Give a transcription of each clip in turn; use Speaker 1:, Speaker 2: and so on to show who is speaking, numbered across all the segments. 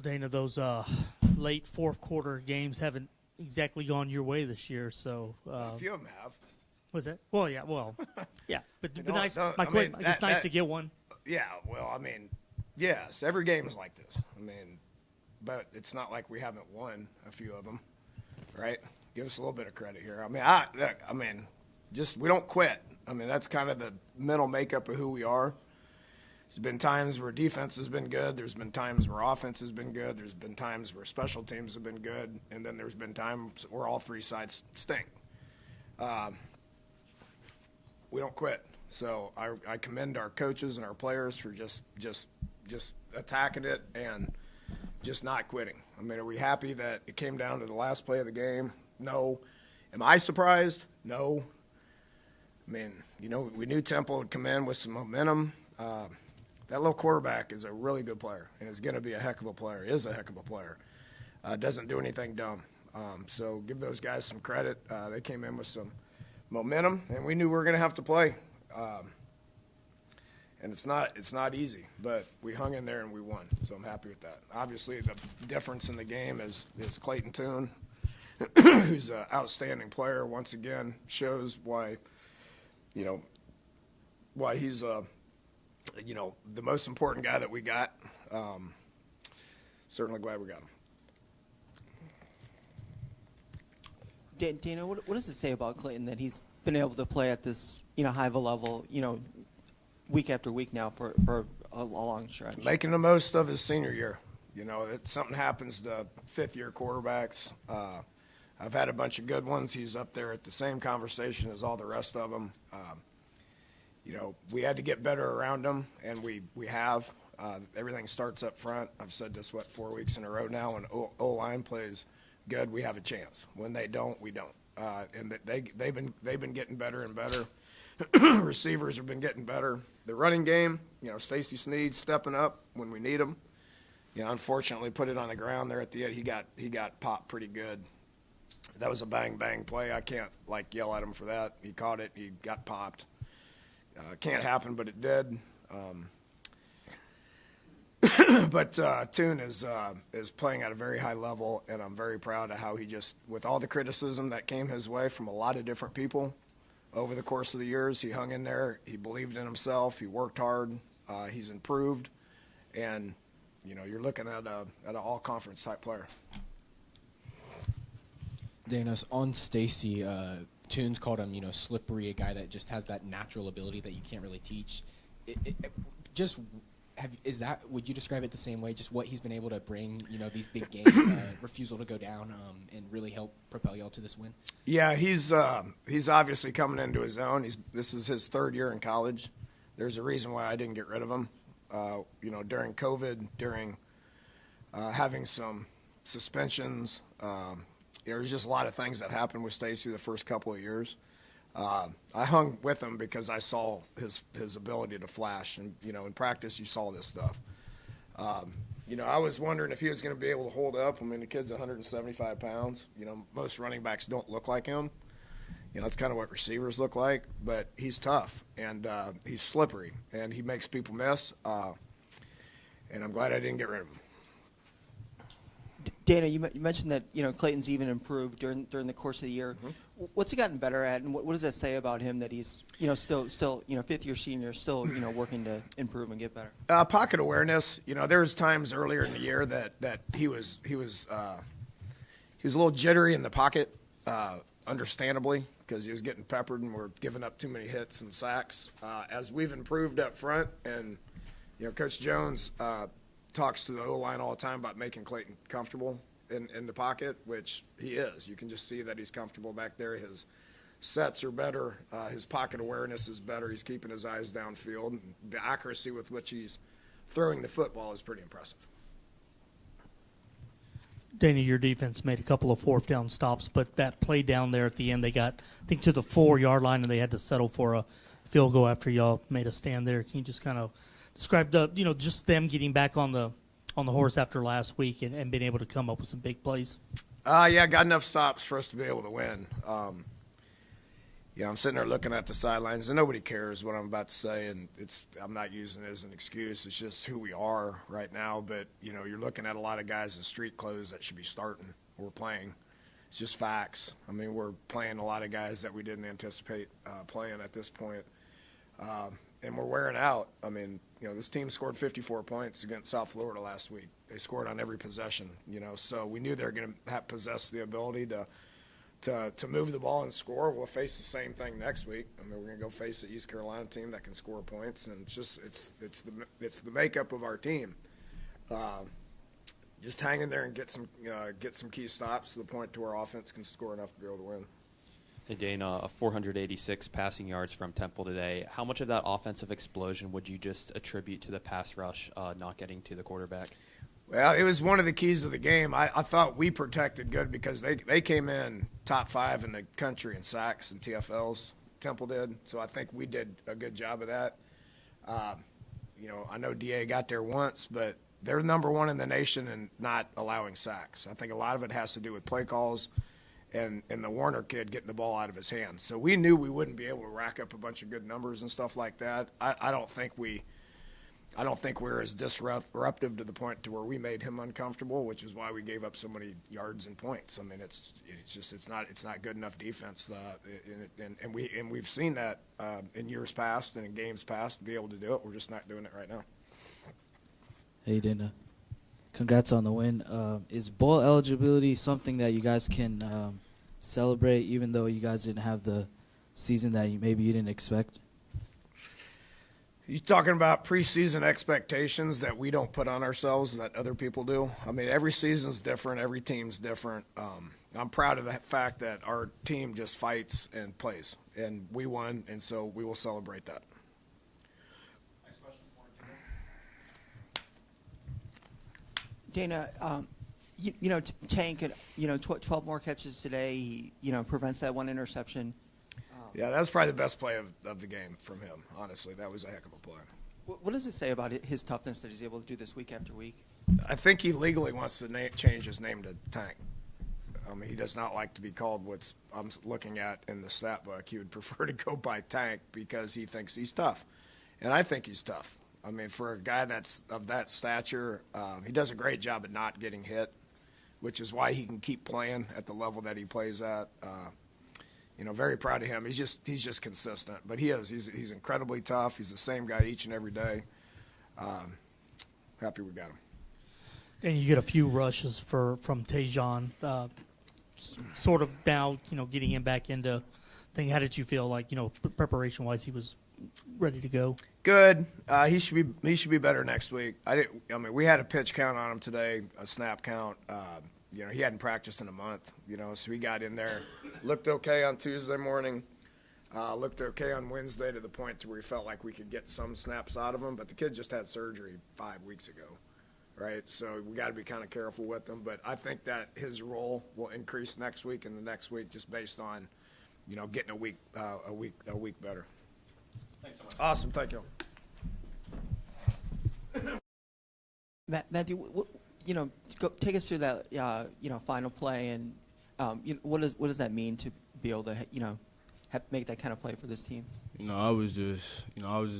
Speaker 1: Dana, those late fourth quarter games haven't exactly gone your way this year. So
Speaker 2: a few of them have.
Speaker 1: Was it? Well, yeah. Well, yeah. But nice. It's nice to get one.
Speaker 2: Yeah. Well, I mean, yes, every game is like this. I mean, but it's not like we haven't won a few of them, right? Give us a little bit of credit here. I mean, just we don't quit. I mean, that's kind of the mental makeup of who we are. There's been times where defense has been good. There's been times where offense has been good. There's been times where special teams have been good. And then there's been times where all three sides stink. We don't quit. So I commend our coaches and our players for just attacking it and just not quitting. I mean, are we happy that it came down to the last play of the game? No. Am I surprised? No. I mean, we knew Temple would come in with some momentum. That little quarterback is a really good player and is going to be a heck of a player, is a heck of a player. Doesn't do anything dumb. So give those guys some credit. They came in with some momentum, and we knew we were going to have to play. And it's not easy, but we hung in there and we won, so I'm happy with that. Obviously, the difference in the game is Clayton Tune, who's an outstanding player. Once again, shows why he's the most important guy that we got. Certainly glad we got him.
Speaker 3: Dana, what does it say about Clayton that he's been able to play at this high of a level, week after week now for a long stretch?
Speaker 2: Making the most of his senior year. Something happens to fifth-year quarterbacks. I've had a bunch of good ones. He's up there at the same conversation as all the rest of them. We had to get better around him, and we have. Everything starts up front. I've said this, 4 weeks in a row now. When O-line plays good, we have a chance. When they don't, we don't. And they've been getting better and better. Receivers have been getting better. The running game, Stacy Snead stepping up when we need him. Unfortunately, put it on the ground there at the end. He got popped pretty good. That was a bang play. I can't yell at him for that. He caught it. He got popped. Can't happen, but it did. But Tune is playing at a very high level, and I'm very proud of how he just, with all the criticism that came his way from a lot of different people over the course of the years, he hung in there. He believed in himself. He worked hard. He's improved, and you're looking at an all-conference type player.
Speaker 4: Dana, on Stacy, Tunes called him, slippery, a guy that just has that natural ability that you can't really teach. Would you describe it the same way? Just what he's been able to bring, these big games, refusal to go down, and really help propel y'all to this win? Yeah,
Speaker 2: he's obviously coming into his own. This is his third year in college. There's a reason why I didn't get rid of him. During COVID, during having some suspensions, there's just a lot of things that happened with Stacy the first couple of years. I hung with him because I saw his ability to flash, and in practice you saw this stuff. I was wondering if he was going to be able to hold up. I mean, the kid's 175 pounds. Most running backs don't look like him. That's kind of what receivers look like, but he's tough and he's slippery and he makes people miss. And I'm glad I didn't get rid of him.
Speaker 3: Dana, you mentioned that Clayton's even improved during the course of the year. Mm-hmm. What's he gotten better at, and what does that say about him that he's still fifth-year senior, still working to improve and get better?
Speaker 2: Pocket awareness. There's times earlier in the year that he was a little jittery in the pocket, understandably, because he was getting peppered and we're giving up too many hits and sacks. As we've improved up front, and Coach Jones talks to the O-line all the time about making Clayton comfortable in the pocket, which he is. You can just see that he's comfortable back there. His sets are better. His pocket awareness is better. He's keeping his eyes downfield. The accuracy with which he's throwing the football is pretty impressive.
Speaker 1: Dana, your defense made a couple of fourth down stops, but that play down there at the end, they got, I think, to the 4-yard line, and they had to settle for a field goal after y'all made a stand there. Can you just kind of describe just them getting back on the horse after last week and being able to come up with some big plays?
Speaker 2: Yeah, got enough stops for us to be able to win. I'm sitting there looking at the sidelines, and nobody cares what I'm about to say, and I'm not using it as an excuse. It's just who we are right now. But, you're looking at a lot of guys in street clothes that should be starting or playing. It's just facts. I mean, we're playing a lot of guys that we didn't anticipate playing at this point, and we're wearing out. I mean, this team scored 54 points against South Florida last week. They scored on every possession, so we knew they were going to possess the ability to move the ball and score. We'll face the same thing next week. I mean, we're going to go face the East Carolina team that can score points, and it's the makeup of our team. Just hang in there and get some key stops to the point to where offense can score enough to be able to win.
Speaker 5: Hey, Dana, 486 passing yards from Temple today. How much of that offensive explosion would you just attribute to the pass rush not getting to the quarterback?
Speaker 2: Well, it was one of the keys of the game. I thought we protected good because they came in top 5 in the country in sacks and TFLs. Temple did, so I think we did a good job of that. I know DA got there once, but they're number 1 in the nation in not allowing sacks. I think a lot of it has to do with play calls and the Warner kid getting the ball out of his hands. So we knew we wouldn't be able to rack up a bunch of good numbers and stuff like that. I don't think we're as disruptive to the point to where we made him uncomfortable, which is why we gave up so many yards and points. I mean, it's not good enough defense, and we've seen that in years past and in games past to be able to do it. We're just not doing it right now.
Speaker 6: Hey, Dana. Congrats on the win. Is bowl eligibility something that you guys can celebrate, even though you guys didn't have the season that maybe you didn't expect?
Speaker 2: You talking about preseason expectations that we don't put on ourselves that other people do? I mean, every season's different. Every team's different. I'm proud of the fact that our team just fights and plays, and we won, and so we will celebrate that.
Speaker 4: Next question.
Speaker 3: Dana, Tank, 12 more catches today. He, prevents that one interception.
Speaker 2: Yeah, that was probably the best play of the game from him, honestly. That was a heck of a play.
Speaker 3: What does it say about his toughness that he's able to do this week after week?
Speaker 2: I think he legally wants to change his name to Tank. I mean, he does not like to be called what I'm looking at in the stat book. He would prefer to go by Tank because he thinks he's tough. And I think he's tough. I mean, for a guy that's of that stature, he does a great job at not getting hit, which is why he can keep playing at the level that he plays at. Very proud of him. He's just consistent, but he's incredibly tough. He's the same guy each and every day. Happy we got him.
Speaker 1: And you get a few rushes from Tajon, sort of now, getting him back into thing. How did you feel like, preparation wise, he was ready to go? Good.
Speaker 2: He should be better next week. We had a pitch count on him today, a snap count. He hadn't practiced in a month, so he got in there, looked okay on Tuesday morning, looked okay on Wednesday to the point to where he felt like we could get some snaps out of him, but the kid just had surgery 5 weeks ago, right? So we got to be kind of careful with him, but I think that his role will increase next week and the next week just based on, getting a week better.
Speaker 4: Thanks so much.
Speaker 2: Awesome. Thank you.
Speaker 3: Matthew, take us through that, final play, and what does that mean to be able to, make that kind of play for this team?
Speaker 7: I was just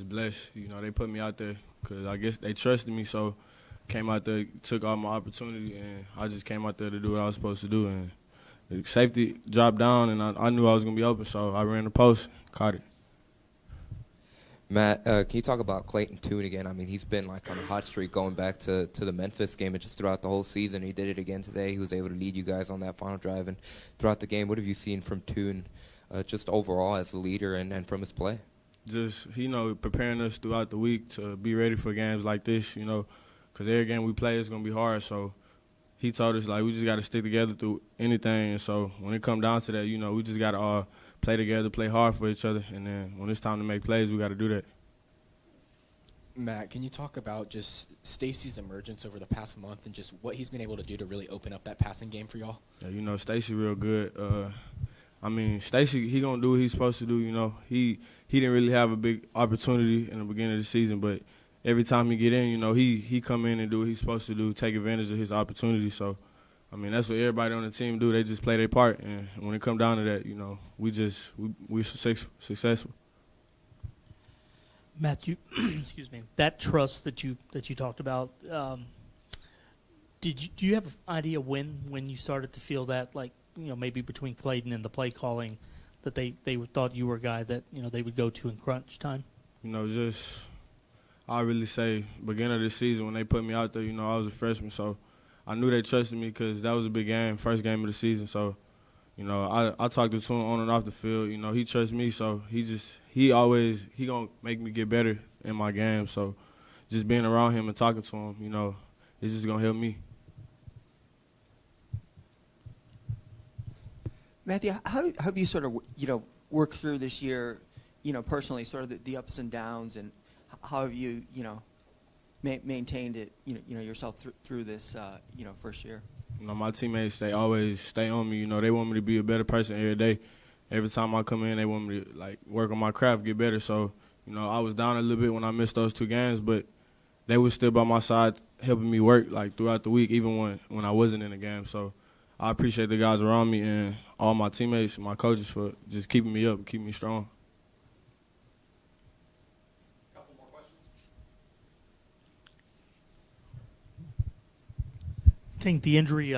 Speaker 7: blessed. They put me out there because I guess they trusted me. So came out there, took all my opportunity, and I just came out there to do what I was supposed to do. And the safety dropped down, and I knew I was gonna be open, so I ran the post, caught it.
Speaker 8: Matt, can you talk about Clayton Tune again? I mean, he's been on a hot streak going back to the Memphis game and just throughout the whole season. He did it again today. He was able to lead you guys on that final drive. And throughout the game, what have you seen from Tune just overall as a leader and from his play?
Speaker 7: Just, preparing us throughout the week to be ready for games like this, because every game we play is going to be hard. So he told us, we just got to stick together through anything. And so when it comes down to that, we just got to play together, play hard for each other, and then when it's time to make plays, we got to do that.
Speaker 4: Matt, can you talk about just Stacy's emergence over the past month and just what he's been able to do to really open up that passing game for y'all?
Speaker 7: Yeah, Stacy real good. Stacy, he gonna do what he's supposed to do. He didn't really have a big opportunity in the beginning of the season, but every time he get in, he come in and do what he's supposed to do, take advantage of his opportunity. So, I mean, that's what everybody on the team do. They just play their part, and when it come down to that, you know, we're successful.
Speaker 1: Matthew, excuse me. That trust that you talked about. Do you have an idea when you started to feel that, like, you know, maybe between Clayton and the play calling, that they thought you were a guy that, you know, they would go to in crunch time?
Speaker 7: You know, I really say beginning of the season when they put me out there, you know, I was a freshman, so I knew they trusted me because that was a big game, first game of the season. So, you know, I talked to him on and off the field. You know, he trusts me, so he gonna make me get better in my game. So, just being around him and talking to him, you know, it's just gonna help me.
Speaker 3: Matthew, how have you sort of, you know, worked through this year, you know, personally, sort of the ups and downs, and how have you, you know, maintained it, you know yourself through this, you know, first year?
Speaker 7: You know, my teammates, they always stay on me. You know, they want me to be a better person every day. Every time I come in, they want me to, like, work on my craft, get better. So, you know, I was down a little bit when I missed those 2 games, but they were still by my side helping me work, like, throughout the week, even when I wasn't in the game. So I appreciate the guys around me and all my teammates, my coaches, for just keeping me up and keeping me strong.
Speaker 5: Couple more questions.
Speaker 1: I think the injury,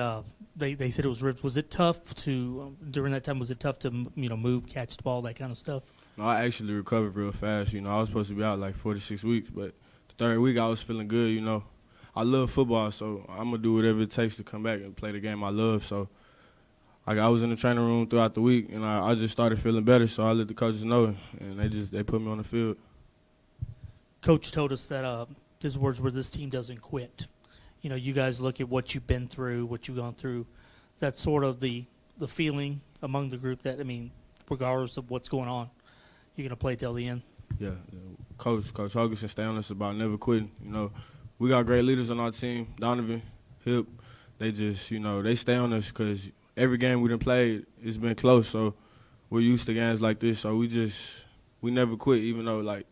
Speaker 1: they said it was ribs. Was it tough to, during that time, was it tough to, you know, move, catch the ball, that kind of stuff?
Speaker 7: No, I actually recovered real fast. You know, I was supposed to be out like 46 weeks, but the 3rd week I was feeling good, you know. I love football, so I'm going to do whatever it takes to come back and play the game I love. So I was in the training room throughout the week, and I just started feeling better, so I let the coaches know, and they put me on the field.
Speaker 1: Coach told us that his words were, this team doesn't quit. You know, you guys look at what you've been through, what you've gone through. That's sort of the feeling among the group that, I mean, regardless of what's going on, you're going to play till the end.
Speaker 7: Yeah. Coach Holgorsen stay on us about never quitting. You know, we got great leaders on our team, Donovan, Hip. They just, you know, they stay on us because every game we done played, it's been close. So we're used to games like this. So we never quit, even though, like,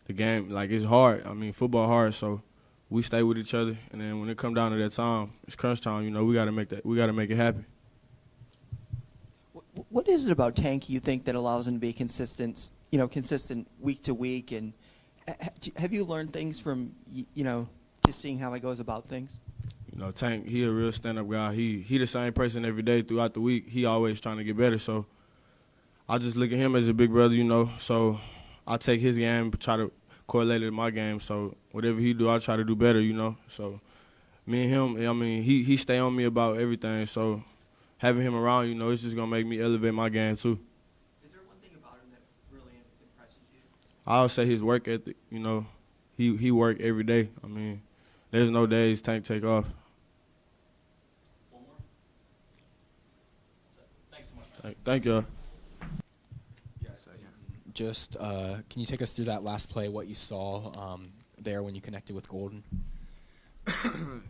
Speaker 7: the game, like, it's hard. I mean, football hard, so we stay with each other. And then when it come down to that time, it's crunch time. You know, we got to make it happen.
Speaker 3: What is it about Tank you think that allows him to be consistent week to week? And have you learned things from, you know, just seeing how he goes about things?
Speaker 7: You know, Tank, he a real stand-up guy. He the same person every day throughout the week. He always trying to get better. So I just look at him as a big brother, you know. So I take his game, try to correlate it to my game. So whatever he do, I try to do better, you know. So me and him, I mean, he stay on me about everything. So having him around, you know, it's just going to make me elevate my game too.
Speaker 3: Is there one thing about him that really impresses you?
Speaker 7: I'll say his work ethic, you know. He work every day. I mean, there's no days Tank take off.
Speaker 5: One more. Thanks so much.
Speaker 7: Thank y'all.
Speaker 4: Just can you take us through that last play, what you saw there when you connected with Golden?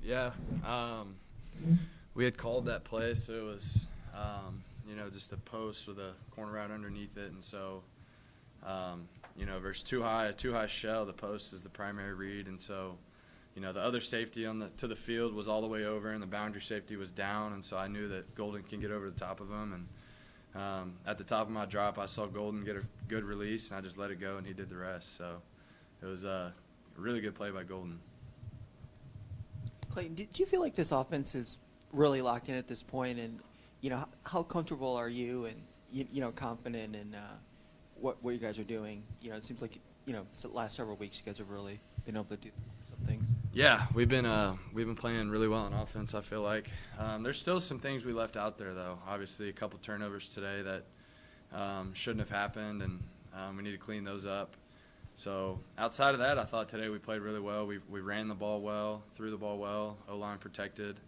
Speaker 9: Yeah. We had called that play, so it was, you know, just a post with a corner route underneath it. And so, you know, versus too high shell, the post is the primary read. And so, you know, the other safety to the field was all the way over, and the boundary safety was down. And so I knew that Golden can get over the top of him. And at the top of my drop, I saw Golden get a good release, and I just let it go, and he did the rest. So it was a really good play by Golden.
Speaker 3: Clayton, do you feel like this offense is really locked in at this point? And, you know, how comfortable are you and, you know, confident in what you guys are doing? You know, it seems like, you know, last several weeks you guys have really been able to do some things.
Speaker 9: Yeah, we've been playing really well on offense, I feel like. There's still some things we left out there, though. Obviously, a couple turnovers today that shouldn't have happened, and we need to clean those up. So outside of that, I thought today we played really well. We ran the ball well, threw the ball well, O-line protected.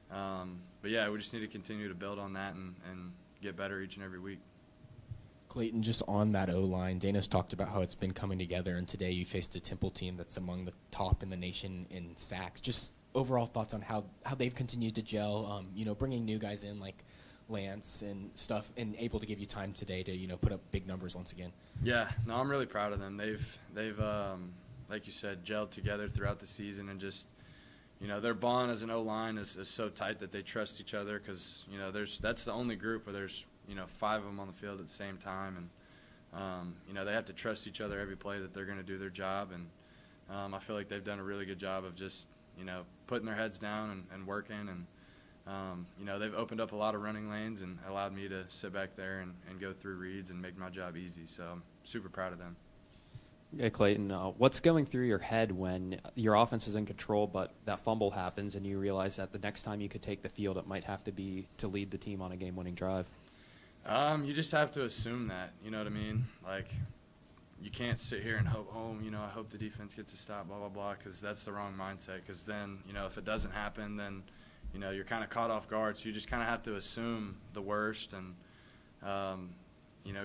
Speaker 9: But, yeah, we just need to continue to build on that and get better each and every week.
Speaker 4: Clayton, just on that O-line, Dana's talked about how it's been coming together, and today you faced a Temple team that's among the top in the nation in sacks. Just overall thoughts on how they've continued to gel, you know, bringing new guys in like Lance and stuff, and able to give you time today to, you know, put up big numbers once again.
Speaker 9: Yeah, no, I'm really proud of them. They've like you said, gelled together throughout the season and just, their bond as an O-line is so tight that they trust each other because, that's the only group where there's, 5 of them on the field at the same time. And, they have to trust each other every play that they're going to do their job. And I feel like they've done a really good job of just, putting their heads down and working. And, they've opened up a lot of running lanes and allowed me to sit back there and go through reads and make my job easy. So I'm super proud of them.
Speaker 5: Hey, Clayton, what's going through your head when your offense is in control, but that fumble happens and you realize that the next time you could take the field, it might have to be to lead the team on a game-winning drive?
Speaker 9: You just have to assume that, you know what I mean? Like, you can't sit here and hope, I hope the defense gets a stop, blah, blah, blah, because that's the wrong mindset. Because then, if it doesn't happen, then, you're kind of caught off guard. So you just kind of have to assume the worst and,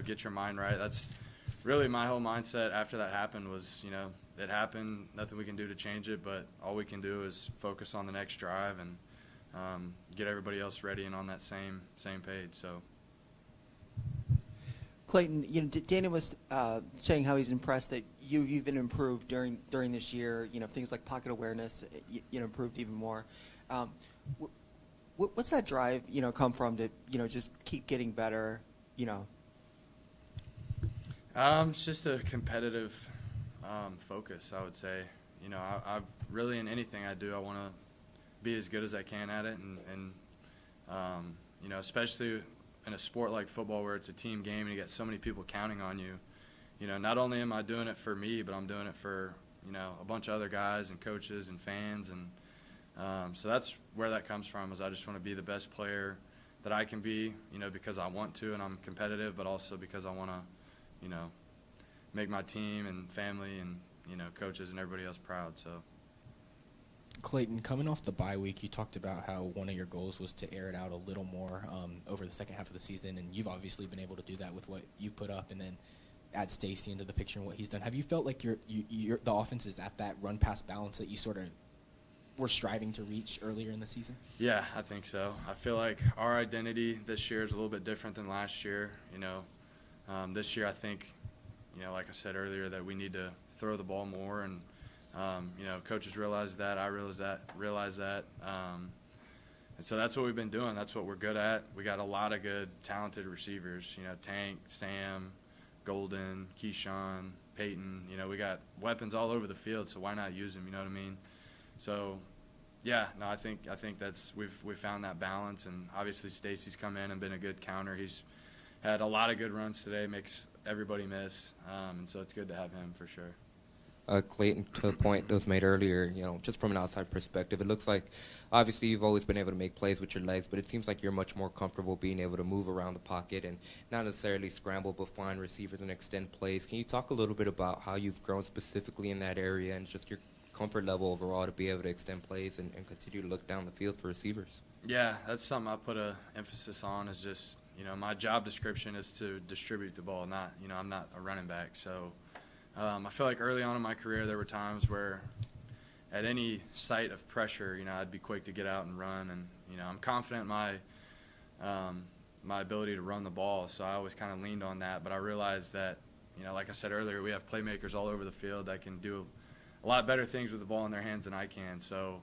Speaker 9: get your mind right. That's really my whole mindset after that happened was, it happened, nothing we can do to change it, but all we can do is focus on the next drive and get everybody else ready and on that same page. So.
Speaker 3: Clayton, Dana was saying how he's impressed that you've even improved during this year. Things like pocket awareness, improved even more. What's that drive, come from to, just keep getting better,
Speaker 9: It's just a competitive focus, I would say. I really, in anything I do, I want to be as good as I can at it. And especially in a sport like football where it's a team game and you got so many people counting on you, not only am I doing it for me, but I'm doing it for, a bunch of other guys and coaches and fans. And so that's where that comes from is I just want to be the best player that I can be, because I want to and I'm competitive, but also because I want to, make my team and family and, coaches and everybody else proud. So.
Speaker 4: Clayton, coming off the bye week, you talked about how one of your goals was to air it out a little more over the second half of the season, and you've obviously been able to do that with what you've put up and then add Stacy into the picture and what he's done. Have you felt like the offense is at that run-pass balance that you sort of were striving to reach earlier in the season?
Speaker 9: Yeah, I think so. I feel like our identity this year is a little bit different than last year. This year I think, like I said earlier, that we need to throw the ball more and coaches realize that. I realize that. And so that's what we've been doing. That's what we're good at. We got a lot of good, talented receivers. Tank, Sam, Golden, Keyshawn, Peyton. We got weapons all over the field, so why not use them? You know what I mean? So, yeah, no, I think that's we've found that balance. And obviously Stacy's come in and been a good counter. He's had a lot of good runs today, makes everybody miss. And so it's good to have him for sure.
Speaker 8: Clayton, to a point that was made earlier, just from an outside perspective, it looks like obviously you've always been able to make plays with your legs, but it seems like you're much more comfortable being able to move around the pocket and not necessarily scramble, but find receivers and extend plays. Can you talk a little bit about how you've grown specifically in that area and just your comfort level overall to be able to extend plays and continue to look down the field for receivers?
Speaker 9: Yeah, that's something I put an emphasis on is just, my job description is to distribute the ball, not, I'm not a running back, so I feel like early on in my career there were times where at any sight of pressure, I'd be quick to get out and run. And, I'm confident in my ability to run the ball, so I always kind of leaned on that. But I realized that, like I said earlier, we have playmakers all over the field that can do a lot better things with the ball in their hands than I can. So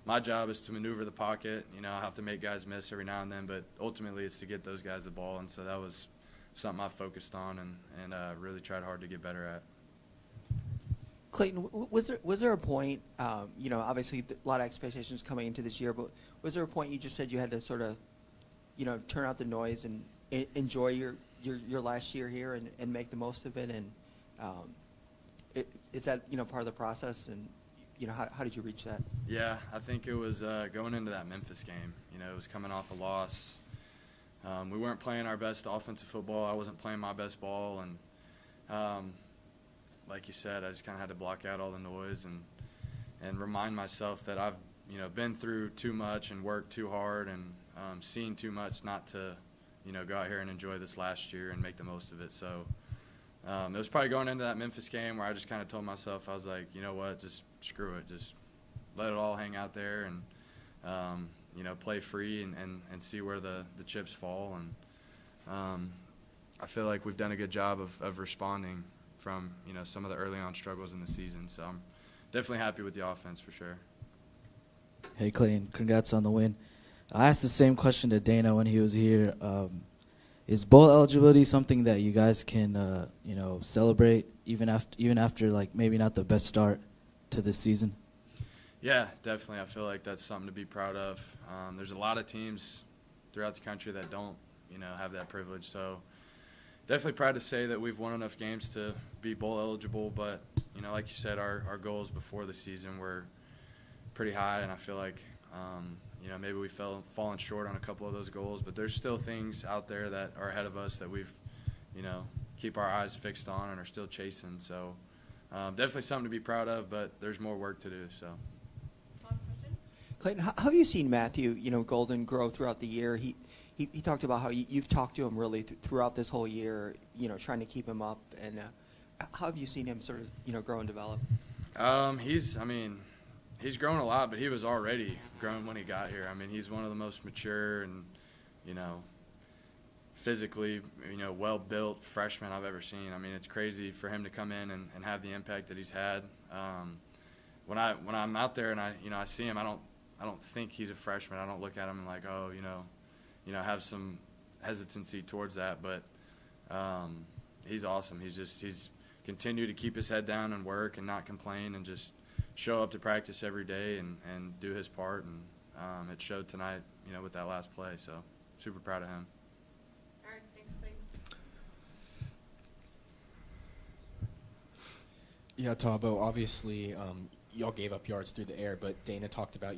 Speaker 9: my job is to maneuver the pocket. I have to make guys miss every now and then, but ultimately it's to get those guys the ball. And so that was something I focused on and really tried hard to get better at.
Speaker 3: Clayton, was there a point, obviously a lot of expectations coming into this year, but was there a point you just said you had to sort of, turn out the noise and enjoy your last year here and make the most of it? And is that, part of the process? And, how did you reach that?
Speaker 9: Yeah, I think it was going into that Memphis game. It was coming off a loss. We weren't playing our best offensive football. I wasn't playing my best ball. And, like you said, I just kind of had to block out all the noise and remind myself that I've, been through too much and worked too hard and seen too much not to, go out here and enjoy this last year and make the most of it. So it was probably going into that Memphis game where I just kind of told myself, I was like, you know what, just screw it. Just let it all hang out there and, play free and see where the chips fall. And I feel like we've done a good job of responding from, some of the early on struggles in the season. So I'm definitely happy with the offense for sure.
Speaker 6: Hey, Clayton. Congrats on the win. I asked the same question to Dana when he was here. Is bowl eligibility something that you guys can, celebrate even after like maybe not the best start to this season?
Speaker 9: Yeah, definitely. I feel like that's something to be proud of. There's a lot of teams throughout the country that don't, have that privilege. So definitely proud to say that we've won enough games to be bowl eligible. But, like you said, our goals before the season were pretty high, and I feel like, maybe we've fallen short on a couple of those goals. But there's still things out there that are ahead of us that we've, keep our eyes fixed on and are still chasing. So definitely something to be proud of, but there's more work to do. So.
Speaker 3: Clayton, how have you seen Matthew, Golden grow throughout the year? He talked about how you've talked to him really throughout this whole year, trying to keep him up. And how have you seen him sort of, grow and develop?
Speaker 9: He's grown a lot, but he was already grown when he got here. He's one of the most mature and, physically, well-built freshmen I've ever seen. It's crazy for him to come in and have the impact that he's had. When I'm out there and I see him, I don't think he's a freshman. I don't look at him and like, have some hesitancy towards that. But he's awesome. He's continued to keep his head down and work and not complain and just show up to practice every day and do his part. And it showed tonight, with that last play. So super proud of him.
Speaker 10: All right, thanks, Clayton.
Speaker 4: Yeah, Thabo, obviously y'all gave up yards through the air, but Dana talked about,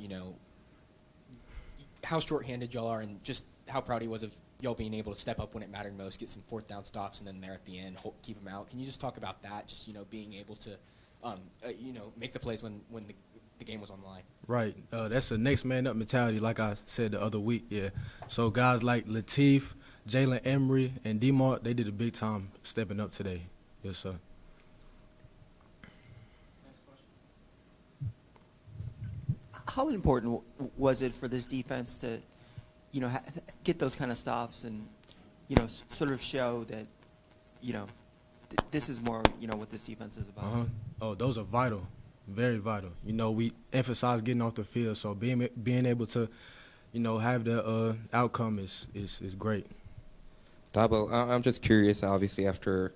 Speaker 4: how shorthanded y'all are and just how proud he was of y'all being able to step up when it mattered most, get some fourth down stops, and then there at the end, keep them out. Can you just talk about that, just, being able to, make the plays when the game was on the line?
Speaker 7: Right. That's a next man up mentality, like I said the other week, yeah. So guys like Lateef, Jalen Emery, and D-Mark, they did a big time stepping up today. Yes, sir.
Speaker 3: How important was it for this defense to, get those kind of stops and, sort of show that, this is more, what this defense is about?
Speaker 7: Oh, those are vital, very vital. We emphasize getting off the field, so being able to, have the outcome is great.
Speaker 8: Thabo, I'm just curious, obviously, after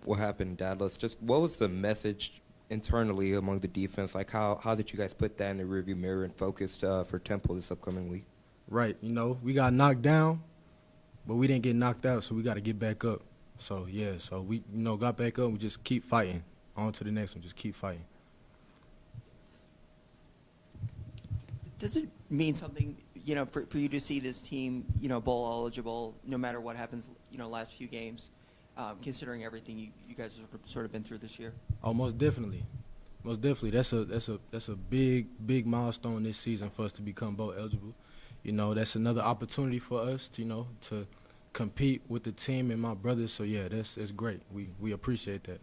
Speaker 8: what happened in Dallas, just what was the message internally among the defense? Like, how did you guys put that in the rearview mirror and focused for Temple this upcoming week?
Speaker 7: Right. We got knocked down, but we didn't get knocked out, so we got to get back up. So, yeah, we, got back up. We just keep fighting. On to the next one, just keep fighting.
Speaker 3: Does it mean something, for you to see this team, bowl eligible, no matter what happens, last few games, considering everything you guys have sort of been through this year?
Speaker 7: Oh, most definitely. Most definitely. That's a big milestone this season for us to become bowl eligible. That's another opportunity for us to, to compete with the team and my brothers. So, yeah, that's great. We appreciate that.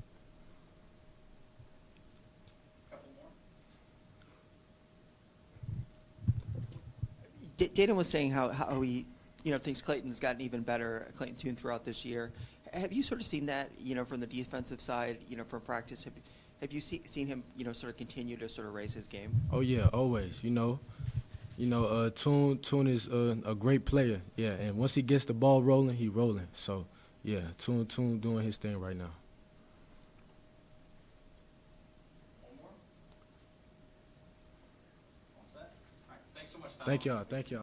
Speaker 3: Dana was saying how he, thinks Clayton's gotten even better, Clayton Tune, throughout this year. Have you sort of seen that, from the defensive side, from practice? Have you seen him, sort of continue to sort of raise his game?
Speaker 7: Oh, yeah, always. Tune is a great player, yeah. And once he gets the ball rolling, he rolling. So, yeah, Tune doing his thing right now. Thank y'all.